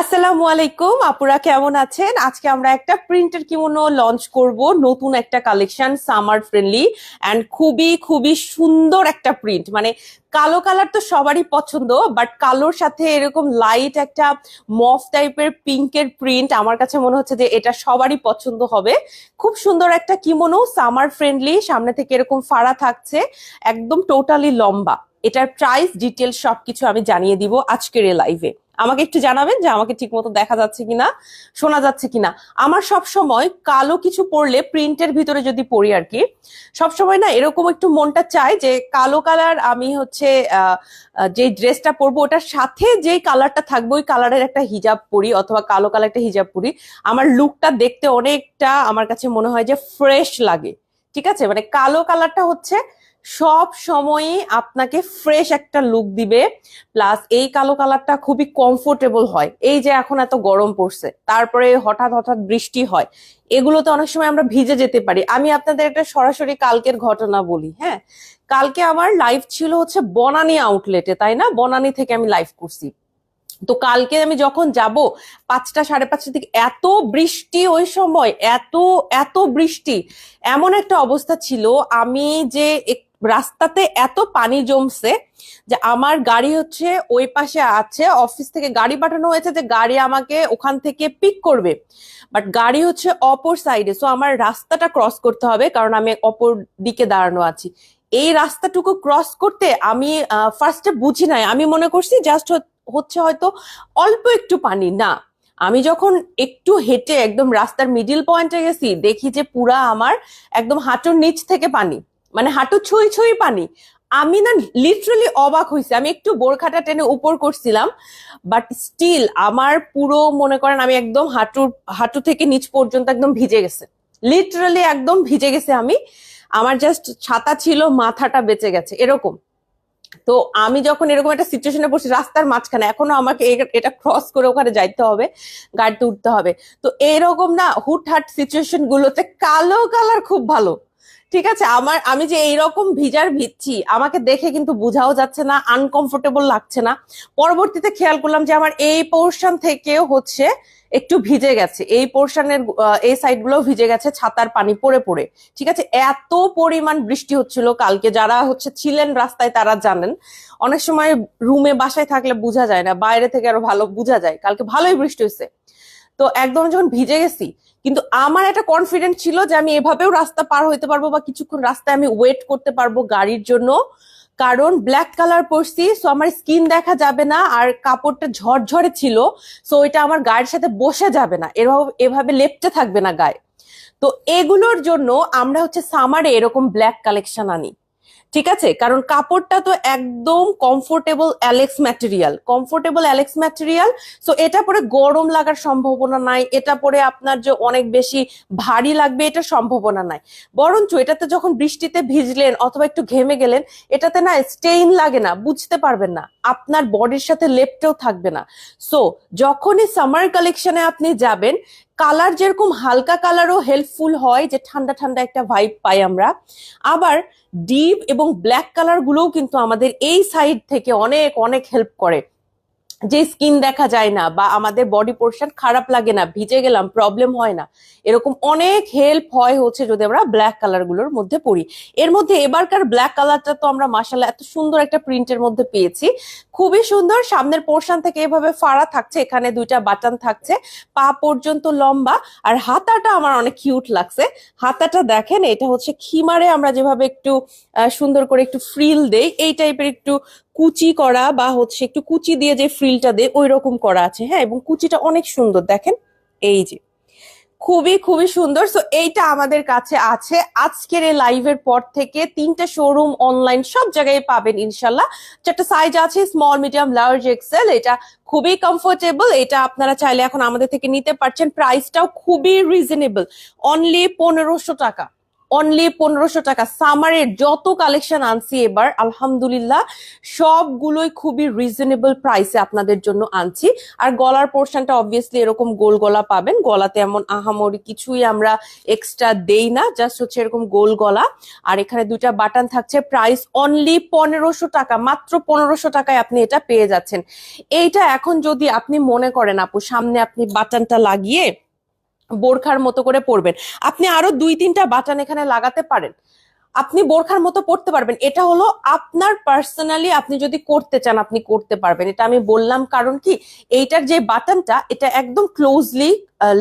আসসালামু আলাইকুম আপুরা, কেমন আছেন? আজকে আমরা একটা প্রিন্টের কিমোনো লঞ্চ করব, নতুন একটা কালেকশন, সামার ফ্রেন্ডলি এন্ড খুবই খুবই সুন্দর একটা প্রিন্ট। মানে কালো কালার তো সবারই পছন্দ, বাট কালোর সাথে এরকম লাইট একটা মফ টাইপের পিঙ্কের প্রিন্ট আমার কাছে মনে হচ্ছে যে এটা সবারই পছন্দ হবে। খুব সুন্দর একটা কিমোনো, সামার ফ্রেন্ডলি, সামনে থেকে এরকম ফাড়া থাকছে, একদম টোটালি লম্বা। এটার প্রাইস ডিটেল সবকিছু আমি জানিয়ে দিব আজকের এই লাইভে। আমাকে একটু জানাবেন যে আমাকে ঠিক মতো দেখা যাচ্ছে কিনা, শোনা যাচ্ছে কিনা। আমার সব সময় কালো কিছু পরলে, প্রিন্টের ভিতরে যদি পরি আর কি, সব সময় না এরকম একটু মনটা চায় যে কালো কালার আমি হচ্ছে যে ড্রেসটা পরবো ওটার সাথে যেই কালারটা থাকবে ওই কালারের একটা হিজাব পরি, অথবা কালো কালার একটা হিজাব পরি। আমার লুকটা দেখতে অনেকটা আমার কাছে মনে হয় যে ফ্রেশ লাগে। ঠিক আছে, মানে কালো কালারটা হচ্ছে সব সময়ই আপনাকে ফ্রেশ একটা লুক দিবে। প্লাস এই কালো কালারটা খুবই কমফোর্টেবল হয়। এই যে এখন এত গরম পড়ছে, তারপরে হঠাৎ হঠাৎ বৃষ্টি হয়, এগুলোতে অনেক সময় আমরা ভিজে যেতে পারি। আমি আপনাদের একটা সরাসরি কালকের ঘটনা বলি। হ্যাঁ, কালকে আমার লাইভ ছিল হচ্ছে বনানী আউটলেটে, তাই না? বনানী থেকে আমি লাইভ করছি। তো কালকে আমি যখন যাব 5টা 5:30টার দিকে, এত বৃষ্টি ওই সময়, এত এত বৃষ্টি, এমন একটা অবস্থা ছিল। আমি যে রাস্তাতে এত পানি জমছে যে আমার গাড়ি হচ্ছে ওই পাশে আছে, অফিস থেকে গাড়ি পাঠানো হয়েছে যে গাড়ি আমাকে ওখান থেকে পিক করবে, বাট গাড়ি হচ্ছে অপর সাইডে। সো আমার রাস্তাটা ক্রস করতে হবে, কারণ আমি অপর দিকে দাঁড়ানো আছি। এই রাস্তাটুকু ক্রস করতে আমি ফার্স্টে বুঝি নাই, আমি মনে করছি জাস্ট হচ্ছে হয়তো অল্প একটু পানি। না, আমি যখন একটু হেঁটে একদম রাস্তার মিডিল পয়েন্টে গেছি, দেখি যে পুরা আমার একদম হাঁটুর নিচ থেকে পানি, মানে হাঁটু ছুঁই ছুঁই পানি। আমি না লিটারালি অবাক হয়েছি। আমি একটু বোরখাটা টেনে উপর করছিলাম, বাট স্টিল আমার পুরো মনে করেন আমি একদম হাঁটু থেকে নিচ পর্যন্ত একদম ভিজে গেছে, লিটারালি একদম ভিজে গেছে আমি। আমার জাস্ট ছাতা ছিল, মাথাটা বেঁচে গেছে এরকম। তো আমি যখন এরকম একটা সিচুয়েশনে পড়ছি রাস্তার মাঝখানে, এখনো আমাকে এটা ক্রস করে ওখানে যাইতে হবে, গাড়িতে উঠতে হবে। তো এরকম না হুটহাট সিচুয়েশন গুলোতে কালো কালার খুব ভালো। ঠিক আছে, আমি যে এইরকম ভিজছি, আমাকে দেখে কিন্তু বোঝাও যাচ্ছে না, আনকমফোর্টেবল লাগছে না। পরবর্তীতে খেয়াল করলাম যে আমার এই পোর্শন থেকেও হচ্ছে একটু ভিজে গেছে, এই পোর্শনের এই সাইড গুলো ভিজে গেছে ছাতার পানি পড়ে পড়ে। ঠিক আছে, এত পরিমাণ বৃষ্টি হচ্ছিল কালকে, যারা হচ্ছে ছিলেন রাস্তায় তারা জানেন। অনেক সময় রুমে বাসায় থাকলে বোঝা যায় না, বাইরে থেকে আরো ভালো বোঝা যায়। কালকে ভালোই বৃষ্টি হয়েছে। তো একদম যখন ভিজে গেছি, কিন্তু আমার একটা কনফিডেন্ট ছিল যে আমি এভাবেও রাস্তা পার হইতে পারবো, বা কিছুক্ষণ রাস্তায় আমি ওয়েট করতে পারবো গাড়ির জন্য। কারণ ব্ল্যাক কালার পরছি, সো আমার স্কিন দেখা যাবে না, আর কাপড়টা ঝরঝরে ছিল, সো এটা আমার গায়ের সাথে বসে যাবে না, এভাবে এভাবে লেপটে থাকবে না গায়ে। তো এগুলোর জন্য আমরা হচ্ছে সামারে এরকম ব্ল্যাক কালেকশন আনি। ঠিক আছে, কারণ কাপড়টা তো একদম কমফোর্টেবল অ্যালেক্স ম্যাটেরিয়াল। সো এটা পরে গরম লাগার সম্ভাবনা নাই, এটা পরে আপনার যে অনেক বেশি ভারী লাগবে এটা সম্ভাবনা নাই। বরঞ্চ এটাতে যখন বৃষ্টিতে ভিজলেন অথবা একটু ঘেমে গেলেন, এটাতে না স্টেইন লাগে না, বুঝতে পারবেন না, আপনার বডির সাথে লেপটেও থাকবে না। সো যখনই সামার কালেকশনে আপনি যাবেন, কালার যেরকম হালকা কালারও হেল্পফুল হয়, যে ঠান্ডা ঠান্ডা একটা ভাইব পাই আমরা। আবার ডিপ এবং ব্ল্যাক কালার গুলোও কিন্তু আমাদের এই সাইড থেকে অনেক অনেক হেল্প করে, যে স্কিন দেখা যায় না বা আমাদের বডি পোর্শন খারাপ লাগে না, ভিজে গেলাম প্রবলেম হয় না, এরকম অনেক হেল্প হয় হচ্ছে যদি আমরা ব্ল্যাক কালার গুলোর মধ্যে পড়ি। এর মধ্যে এবারকার ব্ল্যাক কালারটা তো আমরা মাশাআল্লাহ এত সুন্দর একটা প্রিন্টের মধ্যে পেয়েছি, খুবই সুন্দর। সামনের পোর্শন থেকে এভাবে ফাড়া থাকছে, এখানে 2টা বাটন থাকছে, পা পর্যন্ত লম্বা। আর হাতাটা আমার অনেক কিউট লাগছে। হাতাটা দেখেন, এটা হচ্ছে খিমারে আমরা যেভাবে একটু সুন্দর করে একটু ফ্রিল দেই, এই টাইপের একটু কুচি করা, বা হচ্ছে একটু কুচি দিয়ে যে ফ্রিলটা দেয় ওই রকম করা আছে। হ্যাঁ, এবং কুচিটা অনেক সুন্দর দেখেন, এই যে খুবই খুবই সুন্দর। সো এইটা আমাদের কাছে আছে আজকের এই লাইভের পর থেকে 3টে শোরুম, অনলাইন, সব জায়গায় পাবেন ইনশাল্লাহ। 4টা সাইজ আছে, স্মল, মিডিয়াম, লার্জ, এক্সেল। এটা খুবই কমফোর্টেবল, এটা আপনারা চাইলে এখন আমাদের থেকে নিতে পারছেন। প্রাইসটাও খুবই রিজনেবল, অনলি 1500 টাকা। অনলি 1500 টাকা। সামারের যত কালেকশন আনছি এবার আলহামদুলিল্লাহ সবগুলোই খুবই রিজনেবল প্রাইসে আপনাদের জন্য আনছি। আর গলার পোর্শনটা অবভিয়াসলি এরকম গোল গলা পাবেন, গলাতে এমন আহামরি কিছুই আমরা এক্সট্রা দেই না, জাস্ট হচ্ছে এরকম গোল গলা। আর এখানে দুইটা বাটন থাকছে, প্রাইস অনলি 1500 টাকা, মাত্র 1500 টাকায় আপনি এটা পেয়ে যাচ্ছেন। এইটা এখন যদি আপনি মনে করেন আপু সামনে আপনি বাটনটা লাগিয়ে বোরখার মতো করে পরবেন, আপনি আরো 2-3টা বাটন এখানে লাগাতে পারেন, আপনি বোরখার মতো পড়তে পারবেন। এটা হলো আপনার পার্সোনালি, আপনি যদি করতে চান আপনি করতে পারবেন। এটা আমি বললাম কারণ কি, এইটার যে বাটনটা এটা একদম ক্লোজলি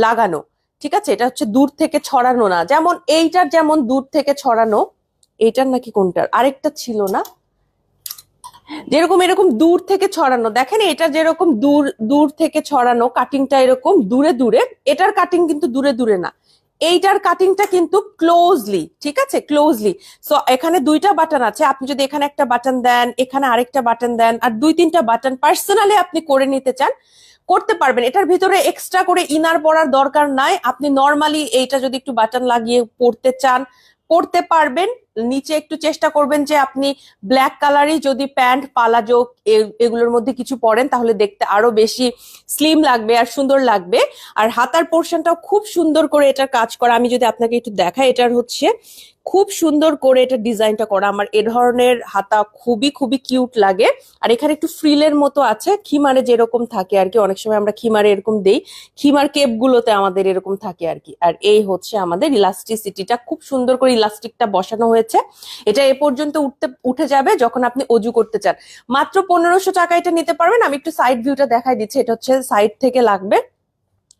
লাগানো, ঠিক আছে? এটা হচ্ছে দূর থেকে ছড়ানো না, যেমন এইটার যেমন দূর থেকে ছড়ানো, এইটার নাকি কোনটার আরেকটা ছিল না, যেরকম এরকম দূর থেকে ছড়ানো, দেখেন এটা যেরকম দূর দূর থেকে ছড়ানো, কাটিংটা এরকম দূরে দূরে, এটার কাটিং কিন্তু দূরে দূরে না, এইটার কাটিংটা কিন্তু ক্লোজলি, ঠিক আছে? ক্লোজলি। সো এখানে দুইটা বাটন আছে, আপনি যদি এখানে একটা বাটন দেন, এখানে আরেকটা বাটন দেন, আর 2-3টা বাটন পার্সোনালি আপনি করে নিতে চান, করতে পারবেন। এটার ভিতরে এক্সট্রা করে ইনার পরার দরকার নাই, আপনি নর্মালি এইটা যদি একটু বাটন লাগিয়ে পড়তে চান পড়তে পারবেন। নিচে একটু চেষ্টা করবেন যে আপনি ব্ল্যাক কালারই যদি প্যান্ট পালাজো এগুলোর মধ্যে কিছু পরেন, তাহলে দেখতে আরো বেশি স্লিম লাগবে আর সুন্দর লাগবে। আর হাতার পোর্শনটাও খুব সুন্দর করে এটার কাজ করা, আমি যদি আপনাকে একটু দেখাই, এটার হচ্ছে খুব সুন্দর করে এটা ডিজাইনটা করা। আমার এ ধরনের হাতা খুবই খুবই কিউট লাগে। আর এখানে একটু ফ্রিলের মতো আছে, খিমারে যেরকম থাকে আর কি, অনেক সময় আমরা খিমারে এরকম দেই, খিমার কেপ গুলোতে আমাদের এরকম থাকে আর কি। আর এই হচ্ছে আমাদের ইলাস্টিসিটিটা, খুব সুন্দর করে ইলাস্টিকটা বসানো হয়েছে। এটা এ পর্যন্ত উঠে যাবে যখন আপনি অজু করতে চান। মাত্র 1500 টাকা এটা নিতে পারবেন। আমি একটু সাইড ভিউটা দেখাই দিচ্ছি, এটা হচ্ছে সাইড থেকে লাগবে,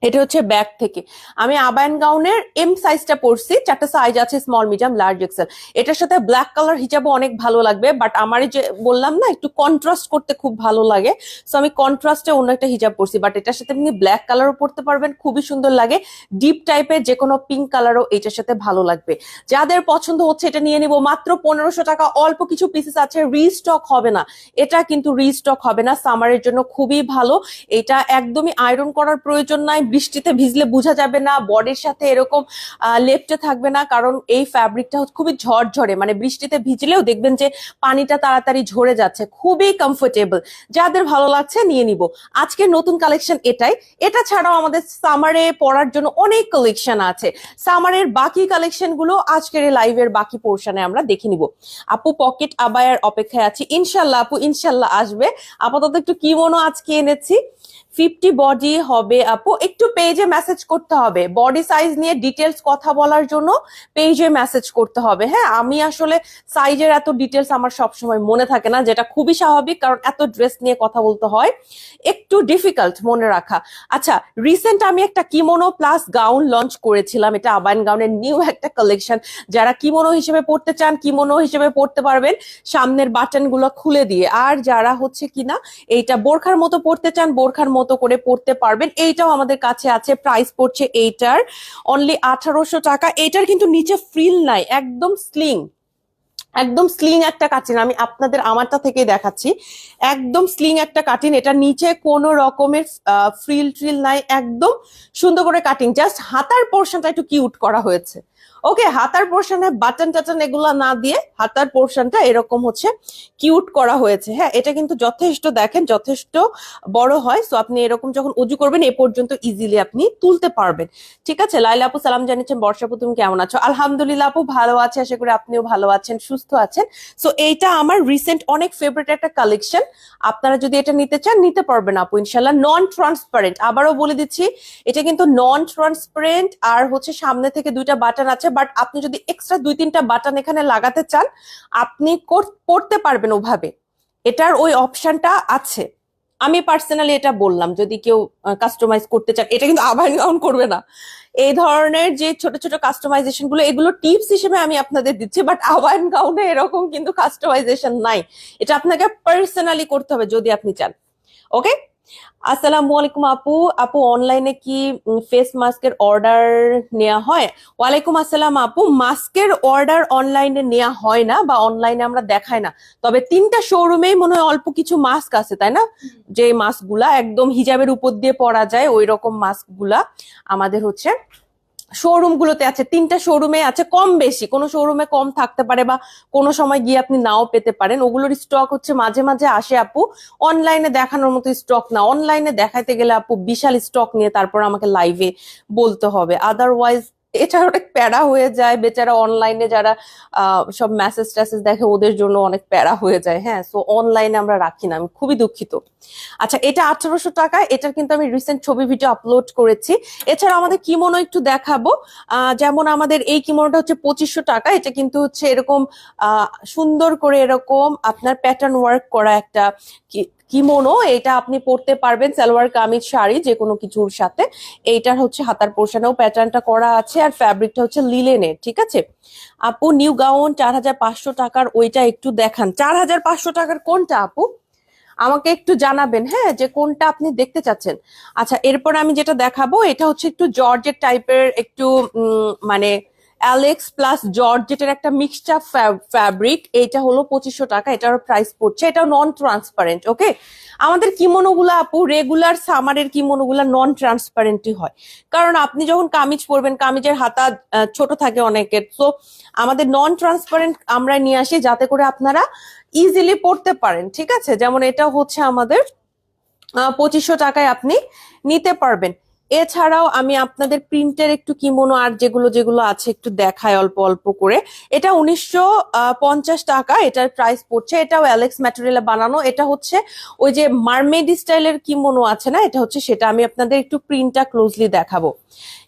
এটা হচ্ছে ব্যাক থেকে। আমি আবায়ান গাউনের এম সাইজটা পরছি, 4টা সাইজ আছে, স্মল, মিডিয়াম, লার্জ, এক্সেল। এটার সাথে ব্ল্যাক কালার হিজাবও অনেক ভালো লাগবে, বাট আমার যে বললাম না একটু কন্ট্রাস্ট করতে খুব ভালো লাগে, সো আমি কন্ট্রাস্টে অন্য একটা হিজাব পরছি, বাট এটার সাথে আপনি ব্ল্যাক কালারও পরতে পারবেন, খুবই সুন্দর লাগে। ডিপ টাইপের যে কোনো পিঙ্ক কালারও এটার সাথে ভালো লাগবে। যাদের পছন্দ হচ্ছে এটা নিয়ে নিব, মাত্র 1500 টাকা। অল্প কিছু পিসেস আছে, রিস্টক হবে না, এটা কিন্তু রিস্টক হবে না। সামারের জন্য খুবই ভালো। এটা একদমই আয়রন করার প্রয়োজন নাই, বৃষ্টিতে ভিজলে বোঝা যাবে না, বডির সাথে এরকম লেপটে থাকবে না, কারণ এই ফ্যাব্রিকটা খুবই ঝরঝরে, মানে বৃষ্টিতে ভিজলেও দেখবেন যে পানিটা তাড়াতাড়ি ঝরে যাচ্ছে, খুবই কমফোর্টেবল। যাদের ভালো লাগছে নিয়ে নিব। আজকে নতুন কালেকশন এটাই। এটা ছাড়াও আমাদের সামারে পরার জন্য অনেক কালেকশন আছে। সামারের বাকি কালেকশন গুলো আজকের এই লাইভের বাকি পোর্শনে আমরা দেখে নিব। আপু পকেট আবায়ার অপেক্ষায় আছি, ইনশাল্লাহ আপু, ইনশাল্লাহ আসবে। আপাতত একটু কি মনো আজকে এনেছি, 50 বডি হবে আপু। একটু পেজে মেসেজ করতে হবে, বডি সাইজ নিয়ে ডিটেলস কথা বলার জন্য পেজে মেসেজ করতে হবে। হ্যাঁ, আমি আসলে সাইজের এত ডিটেলস আমার সবসময় মনে থাকে না, যেটা খুবই স্বাভাবিক, কারণ এত ড্রেস নিয়ে কথা বলতে হয়, একটু ডিফিকাল্ট মনে রাখা। আচ্ছা, রিসেন্ট আমি একটা কিমোনো প্লাস গাউন লঞ্চ করেছিলাম, এটা আবায়ান গাউনের নিউ একটা কালেকশন। যারা কিমোনো হিসেবে পড়তে চান কিমোনো হিসেবে পড়তে পারবেন, সামনের বাটন গুলো খুলে দিয়ে। আর যারা হচ্ছে কিনা এইটা বোরখার মতো পড়তে চান, বোরখার মতো করে পড়তে পারবেন। এইটাও আমাদের কাছে আছে, প্রাইস পড়ছে এইটার অনলি 1800 টাকা। এইটার কিন্তু নিচে ফ্রিল নাই, একদম স্লিং, একদম স্লিং একটা কাটিং। আমি আপনাদের আমারটা থেকে দেখাচ্ছি, একদম স্লিং একটা কাটিং। এটা নিচে কোনো রকমের ফ্রিল ট্রিল নাই, একদম সুন্দর করে কাটিং। জাস্ট হাতার পোর্শনটা একটু কিউট করা হয়েছে। ওকে, হাতার পোর্শনে বাটন টাটন এগুলা না দিয়ে হাতার পোর্শনটা এরকম হচ্ছে কিউট করা হয়েছে। হ্যাঁ, এটা কিন্তু যথেষ্ট, দেখেন যথেষ্ট বড় হয়। সো আপনি এরকম যখন উজু করবেন এ পর্যন্ত ইজিলি আপনি তুলতে পারবেন। ঠিক আছে, লাইলা আপু সালাম জানিয়েছেন, বর্ষা আপু তুমি কেমন আছো? আলহামদুলিল্লাহ আপু, ভালো আছে, আশা করি আপনিও ভালো আছেন, সুস্থ আছেন। সো এইটা আমার রিসেন্ট অনেক ফেভারিট একটা কালেকশন। আপনারা যদি এটা নিতে চান নিতে পারবেন আপু, ইনশাল্লাহ। নন ট্রান্সপারেন্ট, আবারও বলে দিচ্ছি, এটা কিন্তু নন ট্রান্সপারেন্ট। আর হচ্ছে সামনে থেকে দুইটা বাটন আছে, বাট আপনি যদি এক্সট্রা 2-3টা বাটন এখানে লাগাতে চান আপনি করতে পারবেন ওভাবে, এটার ওই অপশনটা আছে। আমি পার্সোনালি এটা বললাম, যদি কেউ কাস্টমাইজ করতে চান, এটা কিন্তু আবায়ান গাউন করবে না। এই ধরনের যে ছোট ছোট কাস্টমাইজেশন গুলো, এগুলো টিপস হিসেবে আমি আপনাদের দিচ্ছি, বাট আবায়ান গাউনে এরকম কিন্তু কাস্টমাইজেশন নাই, এটা আপনাকে পার্সোনালি করতে হবে যদি আপনি চান। ওকে, আসসালামু আলাইকুম আপু। আপু অনলাইনে কি ফেস মাস্কের অর্ডার নেওয়া হয়? ওয়ালাইকুম আসসালাম আপু, মাস্কের অর্ডার অনলাইনে নেওয়া হয় না, বা অনলাইনে আমরা দেখাই না। তবে 3টা শোরুমেই মনে হয় অল্প কিছু মাস্ক আছে, তাই না? যে মাস্ক গুলা একদম হিজাবের উপর দিয়ে পরা যায়, ওই রকম মাস্ক গুলা আমাদের হচ্ছে শোরুম গুলোতে আছে, 3টা শোরুমে আছে, কম বেশি কোনো শোরুমে কম থাকতে পারে বা কোনো সময় গিয়ে আপনি নাও পেতে পারেন। ওগুলোর স্টক হচ্ছে মাঝে মাঝে আসে আপু, অনলাইনে দেখানোর মতো স্টক না। অনলাইনে দেখাইতে গেলে আপু বিশাল স্টক নিয়ে তারপর আমাকে লাইভে বলতে হবে, আদারওয়াইজ এটা অনেক প্যারা হয়ে যায়। বেচারা অনলাইনে যারা সব মেসেজ ট্যাসেজ দেখে ওদের জন্য অনেক প্যারা হয়ে যায়। হ্যাঁ, সো অনলাইনে আমরা রাখি না, আমি খুবই দুঃখিত। আচ্ছা, এটা 1800 টাকা। এটার কিন্তু আমি রিসেন্ট ছবি ভিডিও আপলোড করেছি। এছাড়া আমাদের কিমোনো একটু দেখাবো। যেমন আমাদের এই কিমোনোটা হচ্ছে 2500 টাকা। এটা কিন্তু হচ্ছে এরকম সুন্দর করে এরকম আপনার প্যাটার্ন ওয়ার্ক করা একটা কিমোনো। এটা আপনি পরতে পারবেন সালোয়ার কামিজ শাড়ি যে কোনো কিছুর সাথে। এইটার হচ্ছে হাতার পোর্শনেও প্যাটার্নটা করা আছে, আর ফ্যাব্রিকটা হচ্ছে লিলেনের। ঠিক আছে আপু, নিউ গাউন 4500 টাকার, ওইটা একটু দেখান। 4500 টাকার কোনটা আপু আমাকে একটু জানাবেন, হ্যাঁ, যে কোনটা আপনি দেখতে চাচ্ছেন। আচ্ছা, এরপর আমি যেটা দেখাবো এটা হচ্ছে একটু জর্জেট টাইপের, একটু মানে অ্যালেক্স প্লাস জর্জেটের একটা মিক্সচার ফ্যাব্রিক। এইটা হলো 2500 টাকা। এটার প্রাইস পড়ছে, এটাও নন ট্রান্সপারেন্ট। ওকে, আমাদের কিমোনো গুলা আপু রেগুলার সামারের কিমোনো গুলা নন ট্রান্সপারেন্টই হয়, কারণ আপনি যখন কামিজ পরবেন কামিজের হাতা ছোট থাকে অনেকের, তো আমাদের নন ট্রান্সপারেন্ট আমরা নিয়ে আসি যাতে করে আপনারা ইজিলি পড়তে পারেন। ঠিক আছে, যেমন এটা হচ্ছে আমাদের 2500 টাকায় আপনি নিতে পারবেন। এছাড়াও আমি আপনাদের প্রিন্টের একটু কিমোনো আর যেগুলো যেগুলো আছে একটু দেখাই অল্প অল্প করে। এটা 1950 টাকা এটার প্রাইস পড়ছে। এটাও অ্যালেক্স ম্যাটেরিয়ালে বানানো। এটা হচ্ছে ওই যে মার্মেড স্টাইলের কিমোনো আছে না, এটা হচ্ছে সেটা। আমি আপনাদের একটু প্রিন্টটা ক্লোজলি দেখাবো।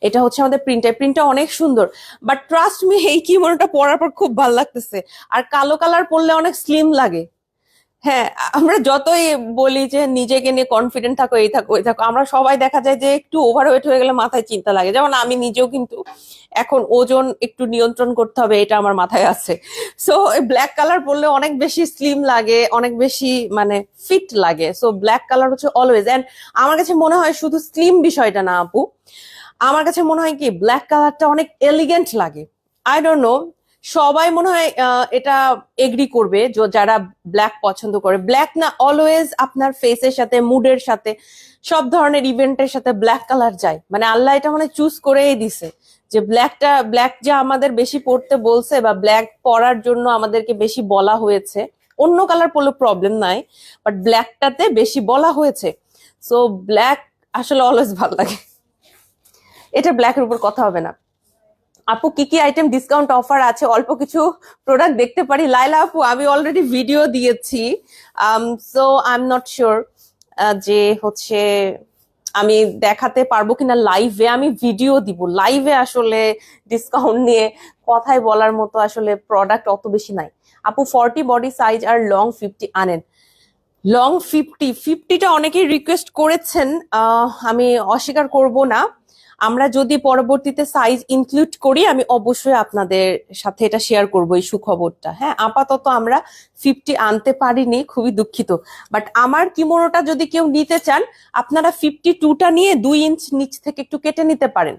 এটা হচ্ছে আমাদের প্রিন্টটা অনেক সুন্দর, বাট ট্রাস্ট মি এই কিমোনোটা পরার পর খুব ভালো লাগতেছে। আর কালো কালার পরলে অনেক স্লিম লাগে। হ্যাঁ, আমরা যতই বলি যে নিজেকে নিয়ে কনফিডেন্ট থাকো, এই থাকো ওই থাকো, আমরা সবাই দেখা যায় যে একটু ওভারওয়েট হয়ে গেলে মাথায় চিন্তা লাগে। যেমন আমি নিজেও কিন্তু এখন ওজন একটু নিয়ন্ত্রণ করতে হবে, এটা আমার মাথায় আছে। সো ব্ল্যাক কালার পরলে অনেক বেশি স্লিম লাগে, অনেক বেশি মানে ফিট লাগে। সো ব্ল্যাক কালার হচ্ছে অলওয়েজ। এন্ড আমার কাছে মনে হয় শুধু স্লিম বিষয়টা না আপু, আমার কাছে মনে হয় কি ব্ল্যাক কালারটা অনেক এলিগেন্ট লাগে। আই ডোন্ট নো, সবাই মনে হয় এটা এগ্রি করবে যারা ব্ল্যাক পছন্দ করে। ব্ল্যাক না অলওয়েজ আপনার ফেসের সাথে, মুডের সাথে, সব ধরনের ইভেন্টের সাথে ব্ল্যাক কালার যায়। মানে আল্লাহ এটা মানে চুজ করেই দিছে যে ব্ল্যাক যে আমাদের বেশি পড়তে বলছে বা ব্ল্যাক পরার জন্য আমাদেরকে বেশি বলা হয়েছে। অন্য কালার পরলে প্রবলেম নাই, বাট ব্ল্যাকটাতে বেশি বলা হয়েছে। সো ব্ল্যাক আসলে অলওয়েজ ভালো লাগে। এটা ব্ল্যাকের উপর কথা হবে না। আপু কি কি আইটেম ডিসকাউন্ট অফার আছে, অল্প কিছু প্রোডাক্ট দেখতে পারি? লাইলা আপু, আমি অলরেডি ভিডিও দিয়েছি, so I am not sure যে হচ্ছে আমি দেখাতে পারবো কিনা লাইভে। আমি ভিডিও দিব, লাইভে আসলে ডিসকাউন্ট নিয়ে কথাই বলার মতো আসলে প্রোডাক্ট অত বেশি নাই। আপু 40 বডি সাইজ আর লং 50 আনেন। লং 50টা অনেকেই রিকোয়েস্ট করেছেন, আমি অস্বীকার করব না। আমরা যদি পরবর্তীতে সাইজ ইনক্লুড করি আমি অবশ্যই আপনাদের সাথে এটা শেয়ার করবো, এই সুখবরটা। হ্যাঁ, আপাতত আমরা 50 আনতে পারিনি, খুবই দুঃখিত। বাট আমার কিমোনোটা যদি কেউ নিতে চান, আপনারা 52টা নিয়ে 2 ইঞ্চ নিচ থেকে একটু কেটে নিতে পারেন।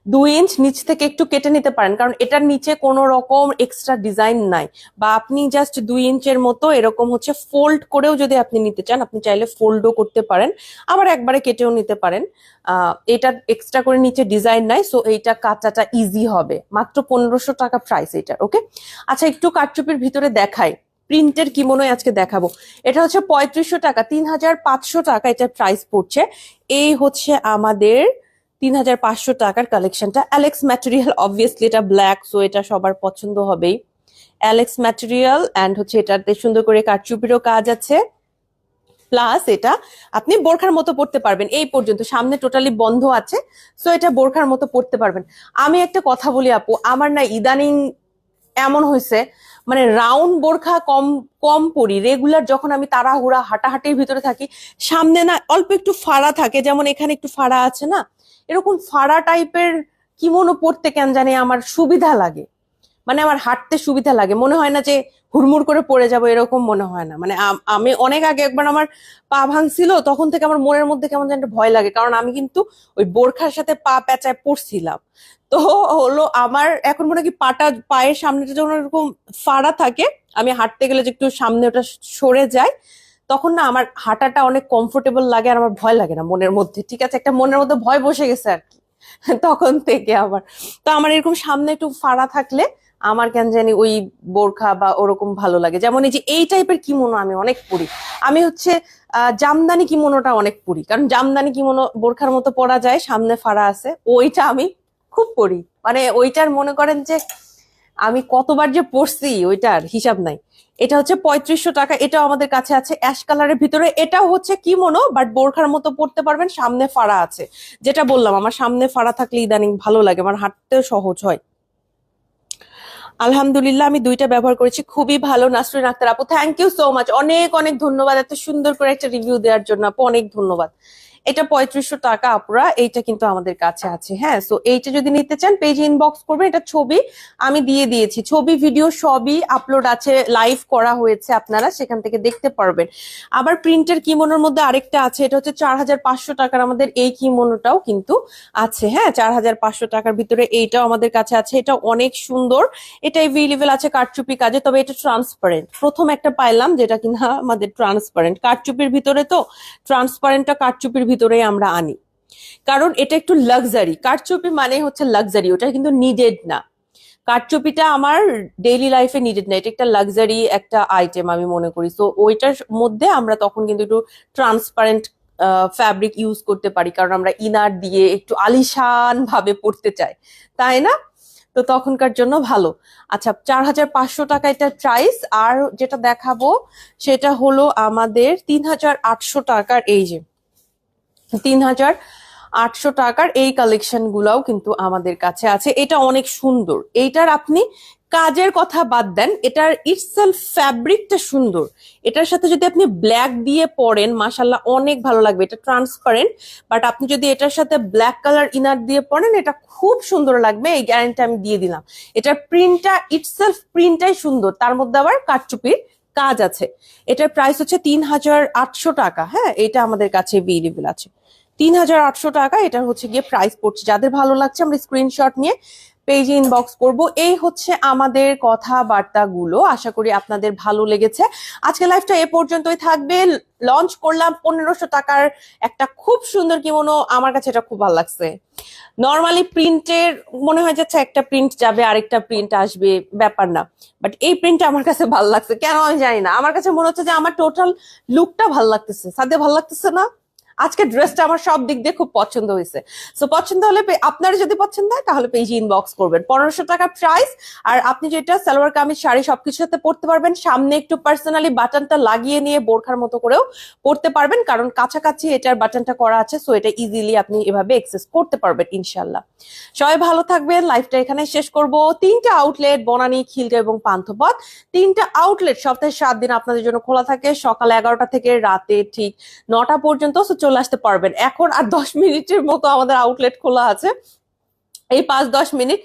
2 ইঞ্চ নিচ থেকে একটু কেটে নিতে পারেন, কারণ এটার নিচে কোনো রকম এক্সট্রা ডিজাইন নাই। বা আপনি জাস্ট 2 ইঞ্চের মতো এরকম হচ্ছে ফোল্ড করেও যদি আপনি নিতে চান, আপনি চাইলে ফোল্ডও করতে পারেন, আবার একবারে কেটেও নিতে পারেন। এটা এক্সট্রা করে নিচে ডিজাইন নাই, সো এইটা কাটাটা ইজি হবে। মাত্র 1500 টাকা প্রাইস এটার। ওকে, আচ্ছা একটু কারচুপির ভিতরে দেখাই। প্রিন্টের কিমোনোই আজকে দেখাবো। এটা হচ্ছে 3500 টাকা, 3500 টাকা এটার প্রাইস পড়ছে। এই হচ্ছে আমাদের 3500 টাকার কালেকশনটা। অ্যালেক্স ম্যাটেরিয়াল, অবভিয়াসলি এটা ব্ল্যাক, সো এটা সবার পছন্দ হবেই। অ্যালেক্স ম্যাটেরিয়াল অ্যান্ড হচ্ছে এটাতে সুন্দর করে কারচুপিরও কাজ আছে, প্লাস এটা আপনি বোরখার মতো পড়তে পারবেন। এই পর্যন্ত সামনে টোটালি বন্ধ আছে, সো এটা বোরখার মতো পড়তে পারবেন। আমি একটা কথা বলি আপু, আমার না ইদানিং এমন হয়েছে মানে রাউন্ড বোরখা কম কম পরি। রেগুলার যখন আমি তাড়াহুড়া হাঁটাহাঁটির ভিতরে থাকি, সামনে না অল্প একটু ফাড়া থাকে, যেমন এখানে একটু ফাড়া আছে না, এরকম ফাড়া টাইপের কিমোনো পরতে কেন জানি আমার সুবিধা লাগে। মানে আমার হাঁটতে সুবিধা লাগে, মনে হয় না যে হুড়মুড় করে পড়ে যাবো, এরকম মনে হয় না। মানে আমি অনেক আগে একবার আমার পা ভাঙছিল, তখন থেকে আমার মনের মধ্যে কেমন যেন একটা ভয় লাগে, কারণ আমি কিন্তু ওই বোরখার সাথে পা পেঁচায় পড়ছিলাম। তো হলো আমার এখন মনে হয় কি পায়ের সামনেটা যখন এরকম ফাড়া থাকে, আমি হাঁটতে গেলে যে একটু সামনে ওটা সরে যায়, তখন না আমার হাঁটাটা অনেক কমফোর্টেবল লাগে, আর আমার ভয় লাগে না মনের মধ্যে। ঠিক আছে, একটা মনের মধ্যে ভয় বসে গেছে আর কি। তখন থেকে আবার তো আমার এরকম সামনে একটু ফাড়া থাকলে আমার কেন জানি ওই বোরখা বা ওরকম ভালো লাগে। যেমন এই যে এই টাইপের কিমোনো আমি অনেক পরি। আমি হচ্ছে জামদানি কিমোনোটা অনেক পরি, কারণ জামদানি কিমোনো বোরখার মতো পরা যায়, সামনে ফাড়া আছে, ওইটা আমি খুব পরি। মানে ওইটার মনে করেন যে আমি কতবার যে পরছি ওইটার হিসাব নাই। এটা হচ্ছে 3500 টাকা। এটাও আমাদের কাছে আছে অ্যাশ কালারের ভিতরে। এটাও হচ্ছে কিমোনো, বাট বোরখার মতো পরতে পারবেন, সামনে ফাড়া আছে। যেটা বললাম, আমার সামনে ফাড়া থাকলে ইদানিং ভালো লাগে, আমার হাঁটতেও সহজ হয়। আলহামদুলিল্লাহ, আমি দুইটা ব্যবহার করেছি, খুবই ভালো। নাসরিন আক্তার আপু, থ্যাংক ইউ সো মাচ, অনেক অনেক ধন্যবাদ এত সুন্দর করে একটা রিভিউ দেওয়ার জন্য আপু, অনেক ধন্যবাদ। এটা 3500 টাকা আপুরা, এইটা কিন্তু আমাদের কাছে আছে। হ্যাঁ, সো এইটা যদি নিতে চান পেজে ইনবক্স করবেন। এটা ছবি আমি দিয়ে দিয়েছি, ছবি ভিডিও সবই আপলোড আছে, লাইভ করা হয়েছে, আপনারা সেখান থেকে দেখতে পারবেন। আবার প্রিন্টের কিমোনোর মধ্যে আরেকটা আছে, এটা হচ্ছে 4500 টাকার, আমাদের এই কিমোনোটাও কিন্তু আছে। হ্যাঁ, 4500 টাকার ভিতরে এইটাও আমাদের কাছে আছে। এটা অনেক সুন্দর, এটা এভেলেবেল আছে কারচুপি কাজে, তবে এটা ট্রান্সপারেন্ট। প্রথম একটা পাইলাম যেটা কিনা আমাদের ট্রান্সপারেন্ট, কারচুপির ভিতরে, তো ট্রান্সপারেন্টটা কারচুপির ভিতরে আমরা আনি, কারণ এটা একটু লাক্সারি। কারচুপি মানে হচ্ছে লাক্সারি, ওটা কিন্তু নিডেড না। কারচুপিটা আমার ডেইলি লাইফে নিডেড না, এটা একটা লাক্সারি একটা আইটেম আমি মনে করি। তো ওইটার মধ্যে আমরা তখন কিন্তু একটু ট্রান্সপারেন্ট ফ্যাব্রিক ইউজ করতে পারি, কারণ আমরা ইনার দিয়ে একটু আলিশান ভাবে পড়তে চাই, তাই না? তো তখনকার জন্য ভালো। আচ্ছা, 4500 টাকা এটা প্রাইস। আর যেটা দেখাবো সেটা হলো আমাদের 3800 টাকার, এই যে 3800 টাকার এই কালেকশন গুলাও কিন্তু আমাদের কাছে আছে। এটা অনেক সুন্দর। এইটার আপনি কাজের কথা বাদ দেন, এটার ইটসেলফ ফ্যাব্রিকটা সুন্দর। এটার সাথে যদি আপনি ব্ল্যাক দিয়ে পরেন, মাশাল্লাহ অনেক ভালো লাগবে। এটা ট্রান্সপারেন্ট, বাট আপনি যদি এটার সাথে ব্ল্যাক কালার ইনার দিয়ে পরেন, এটা খুব সুন্দর লাগবে, এই গ্যারান্টি আমি দিয়ে দিলাম। এটার প্রিন্টটা, ইটসেলফ প্রিন্টটাই সুন্দর, তার মধ্যে আবার কারচুপির কাজ আছে। এটার প্রাইস হচ্ছে 3800 টাকা। হ্যাঁ, এটা আমাদের কাছে অ্যাভেলেবল আছে 3800 টাকা। এটা হচ্ছে গিয়ে প্রাইস পড়ছে। যাদের ভালো লাগছে আমরা স্ক্রিনশট নিয়ে পেজে ইনবক্স করব। এই হচ্ছে আমাদের কথাবার্তা গুলো, আশা করি আপনাদের ভালো লেগেছে। আজকে লাইভটা এ পর্যন্তই থাকবে। লঞ্চ করলাম 1500 টাকার একটা খুব সুন্দর কিমোনো, আমার কাছে এটা খুব ভালো লাগছে। নর্মালি প্রিন্টের মনে হয় যাচ্ছে একটা প্রিন্ট যাবে আরেকটা প্রিন্ট আসবে, ব্যাপার না, বাট এই প্রিন্টটা আমার কাছে ভালো লাগছে, কেন আমি জানি না। আমার কাছে মনে হচ্ছে যে আমার টোটাল লুকটা ভালো লাগতেছে। সাথে ভালো লাগতেছে না? আজকে ড্রেসটা আমার সব দিক দিয়ে খুব পছন্দ হয়েছে। সো পছন্দ হলে, আপনার যদি পছন্দ হয় তাহলে পেজে ইনবক্স করবেন। 1500 টাকা প্রাইস। আর আপনি যেটা সালোয়ার কামিজ শাড়ি সবকিছুর সাথে পরতে পারবেন, সামনে একটু পার্সোনালি বাটনটা লাগিয়ে নিয়ে বোরখার মতো করেও পরতে পারবেন, কারণ কাছাকাছি এটার বাটনটা করা আছে। সো এটা ইজিলি আপনি এভাবে এক্সেস করতে পারবেন ইনশাল্লাহ। সবাই ভালো থাকবেন। লাইফটা এখানে শেষ করব। 3টা আউটলেট, বনানী, খিলগাঁও এবং পান্থপথ, 3টা আউটলেট সপ্তাহে 7 দিন আপনাদের জন্য খোলা থাকে, সকাল 11টা থেকে রাতে ঠিক 9টা পর্যন্ত। চলে আসতে পারবেন। এখন আর 10 মিনিটের মতো আমাদের আউটলেট খোলা আছে। এই 5-10 মিনিট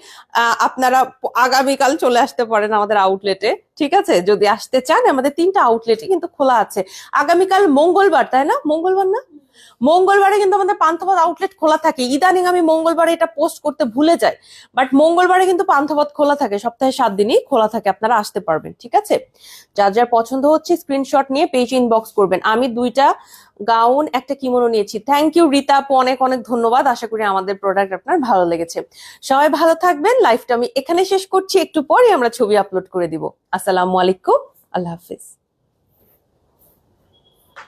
আপনারা আগামীকাল চলে আসতে পারেন আমাদের আউটলেটে, ঠিক আছে? যদি আসতে চান, আমাদের 3টা আউটলেটই কিন্তু খোলা আছে। আগামীকাল মঙ্গলবার, তাই না? মঙ্গলবার না? মঙ্গলবারে কিন্তু আমাদের পান্থপথ আউটলেট খোলা থাকে। ইদানিং আমি মঙ্গলবারে এটা পোস্ট করতে ভুলে যাই, বাট মঙ্গলবারে কিন্তু পান্থপথ খোলা থাকে, সপ্তাহে 7 দিনই খোলা থাকে, আপনারা আসতে পারবেন, ঠিক আছে? যার যার পছন্দ হচ্ছে স্ক্রিনশট নিয়ে পেজে ইনবক্স করবেন। আমি 2টা গাউন, একটা কিমোনো নিয়েছি। থ্যাংক ইউ রিতা আপু, অনেক অনেক ধন্যবাদ। আশা করি আমাদের প্রোডাক্ট আপনার ভালো লেগেছে। সবাই ভালো থাকবেন। লাইভটা আমি এখানে শেষ করছি, একটু পরে আমরা ছবি আপলোড করে দিব। আসসালামু আলাইকুম, আল্লাহ হাফিজ।